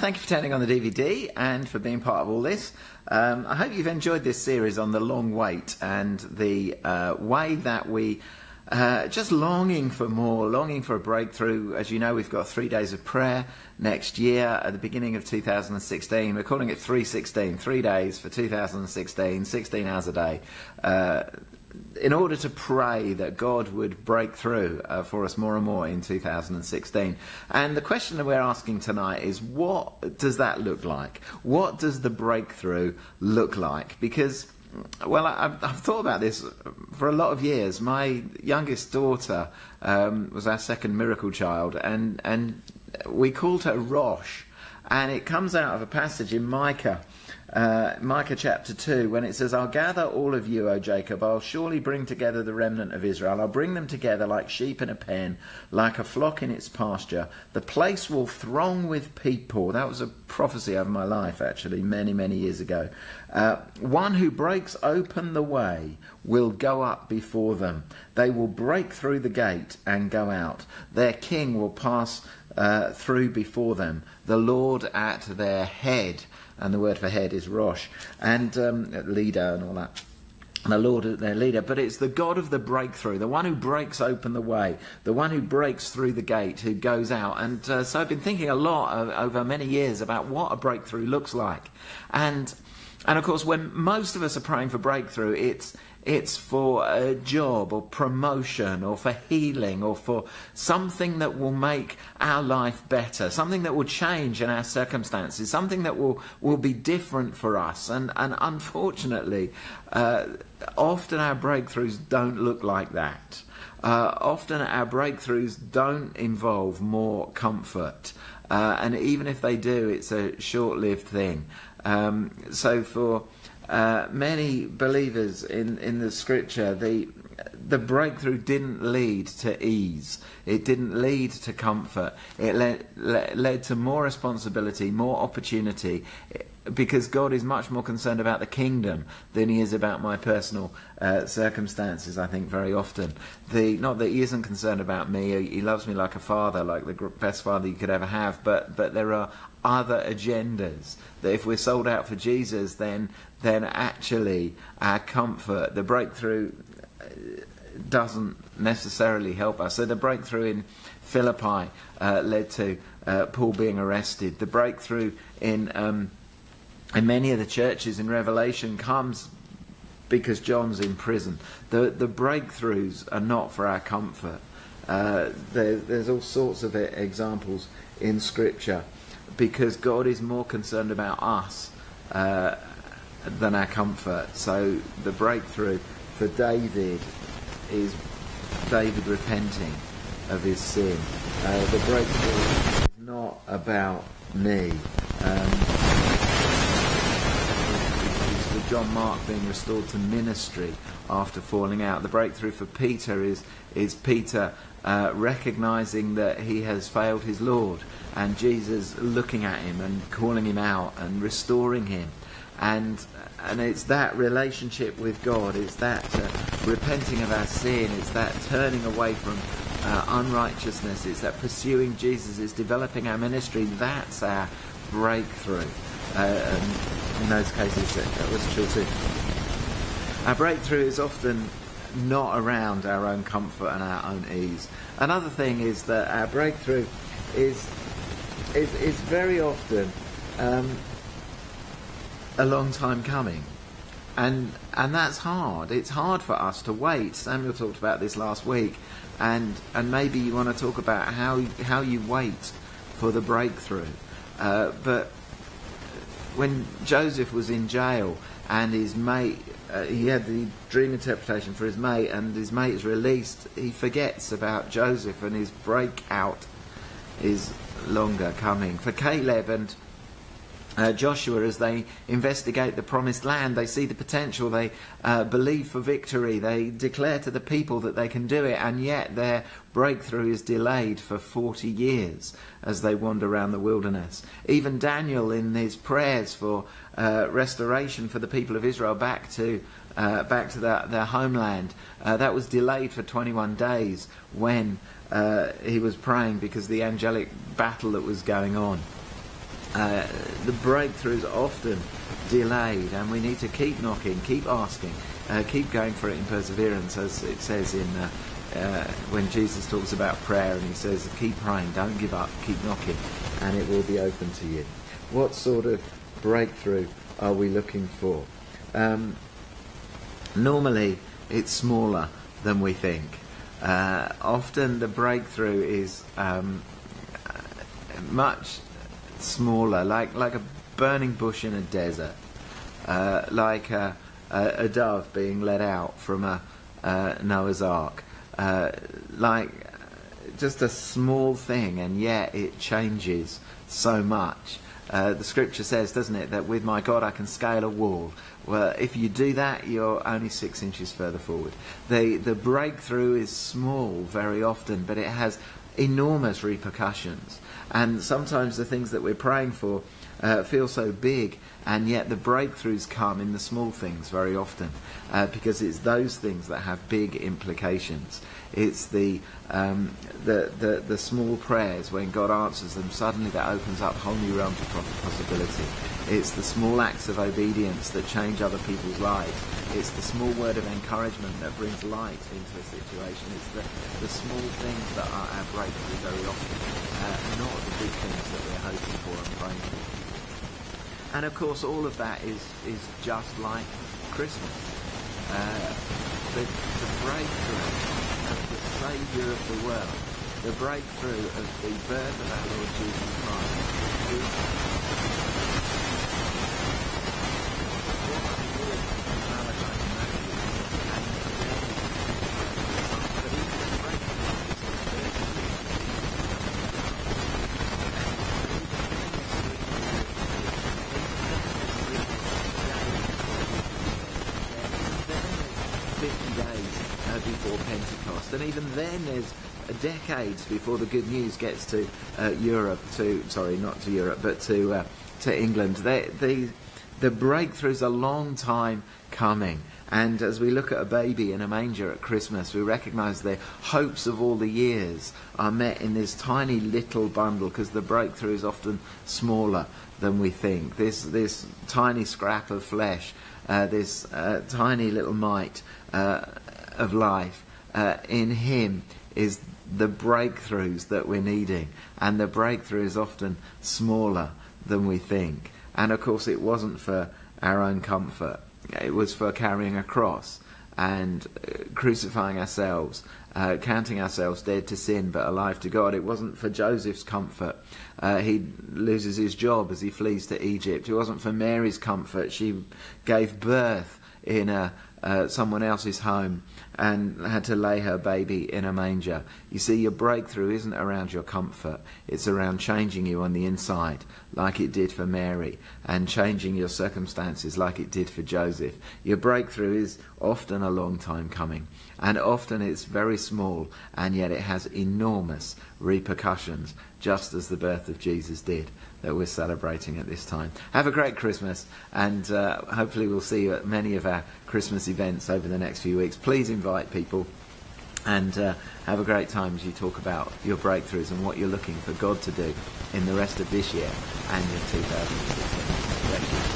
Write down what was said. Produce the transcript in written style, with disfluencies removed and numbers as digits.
Thank you for turning on the DVD and for being part of all this. I hope you've enjoyed this series on the long wait and the way that we just longing for more, longing for a breakthrough. As you know, we've got 3 days of prayer next year at the beginning of 2016. We're calling it 316, 3 days for 2016, 16 hours a day, in order to pray that God would break through for us more and more in 2016. And the question that we're asking tonight is, what does that look like? What does the breakthrough look like? Because, well, I've thought about this for a lot of years. My youngest daughter was our second miracle child, and we called her Rosh. And it comes out of a passage in Micah chapter 2, when it says, "I'll gather all of you, O Jacob. I'll surely bring together the remnant of Israel. I'll bring them together like sheep in a pen, like a flock in its pasture. The place will throng with people." That was a prophecy over my life, actually, many, many years ago. "One who breaks open the way will go up before them. They will break through the gate and go out. Their king will pass through before them, the Lord at their head." And the word for head is Rosh, and leader and all that. The Lord at their leader. But it's the God of the breakthrough, the one who breaks open the way, the one who breaks through the gate, who goes out. And so I've been thinking a lot over many years about what a breakthrough looks like. And of course, when most of us are praying for breakthrough, it's for a job or promotion or for healing or for something that will make our life better, something that will change in our circumstances, something that will be different for us. And unfortunately, often our breakthroughs don't look like that. Often our breakthroughs don't involve more comfort. And even if they do, it's a short-lived thing. So for many believers in the scripture, the breakthrough didn't lead to ease. It didn't lead to comfort. It led to more responsibility, more opportunity, because God is much more concerned about the kingdom than he is about my personal circumstances, I think, very often. Not that he isn't concerned about me. He loves me like a father, like the best father you could ever have, but there are other agendas that if we're sold out for Jesus, then actually our comfort, the breakthrough, doesn't necessarily help us. So the breakthrough in Philippi led to Paul being arrested. The breakthrough in many of the churches in Revelation comes because John's in prison. The breakthroughs are not for our comfort. There's all sorts of examples in Scripture, because God is more concerned about us than our comfort. So the breakthrough for David is David repenting of his sin. The breakthrough is not about me. It's for John Mark being restored to ministry after falling out. The breakthrough for Peter is Peter recognising that he has failed his Lord, and Jesus looking at him and calling him out and restoring him. And it's that relationship with God, it's that repenting of our sin, it's that turning away from unrighteousness, it's that pursuing Jesus, it's developing our ministry. That's our breakthrough. And in those cases, that was true too. Our breakthrough is often not around our own comfort and our own ease. Another thing is that our breakthrough is very often a long time coming, and that's hard. It's hard for us to wait. Samuel talked about this last week, and maybe you want to talk about how you wait for the breakthrough. But when Joseph was in jail and his mate, he had the dream interpretation for his mate, and his mate is released, he forgets about Joseph, and his breakout is longer coming. For Caleb and Joshua, as they investigate the promised land, they see the potential, they believe for victory, they declare to the people that they can do it, and yet their breakthrough is delayed for 40 years as they wander around the wilderness. Even Daniel, in his prayers for restoration for the people of Israel back to their homeland, that was delayed for 21 days when he was praying because of the angelic battle that was going on. the breakthrough is often delayed, and we need to keep knocking, keep asking, keep going for it in perseverance, as it says in when Jesus talks about prayer, and he says, keep praying, don't give up, keep knocking, and it will be open to you. What sort of breakthrough are we looking for? Normally it's smaller than we think. Often the breakthrough is much smaller, like a burning bush in a desert, like a dove being let out from a Noah's Ark, like just a small thing, and yet it changes so much. The scripture says, doesn't it, that with my God I can scale a wall. Well, if you do that, you're only 6 inches further forward. The breakthrough is small very often, but it has enormous repercussions. And sometimes the things that we're praying for feel so big, and yet the breakthroughs come in the small things very often, because it's those things that have big implications. It's the small prayers, when God answers them, suddenly that opens up whole new realms of possibility. It's the small acts of obedience that change other people's lives. It's the small word of encouragement that brings light into a situation. It's the small things that are our breakthrough very often, not the big things that we're hoping for and praying for. And of course, all of that is just like Christmas. The breakthrough of the Saviour of the world, the breakthrough of the birth of our Lord Jesus Christ, is before Pentecost, and even then there's decades before the good news gets to Europe, not to Europe, but to England. The breakthrough's a long time coming, and as we look at a baby in a manger at Christmas, we recognise the hopes of all the years are met in this tiny little bundle, because the breakthrough is often smaller than we think. This tiny scrap of flesh, this tiny little mite of life, in him is the breakthroughs that we're needing, and the breakthrough is often smaller than we think. And of course it wasn't for our own comfort, it was for carrying a cross and crucifying ourselves, counting ourselves dead to sin but alive to God. It wasn't for Joseph's comfort, he loses his job as he flees to Egypt. It wasn't for Mary's comfort, she gave birth in someone else's home and had to lay her baby in a manger. You see, your breakthrough isn't around your comfort, it's around changing you on the inside, like it did for Mary, and changing your circumstances like it did for Joseph. Your breakthrough is often a long time coming, and often it's very small, and yet it has enormous repercussions, just as the birth of Jesus did, that we're celebrating at this time. Have a great Christmas, and hopefully we'll see you at many of our Christmas events over the next few weeks. Please invite people, and have a great time as you talk about your breakthroughs and what you're looking for God to do in the rest of this year and in 2016.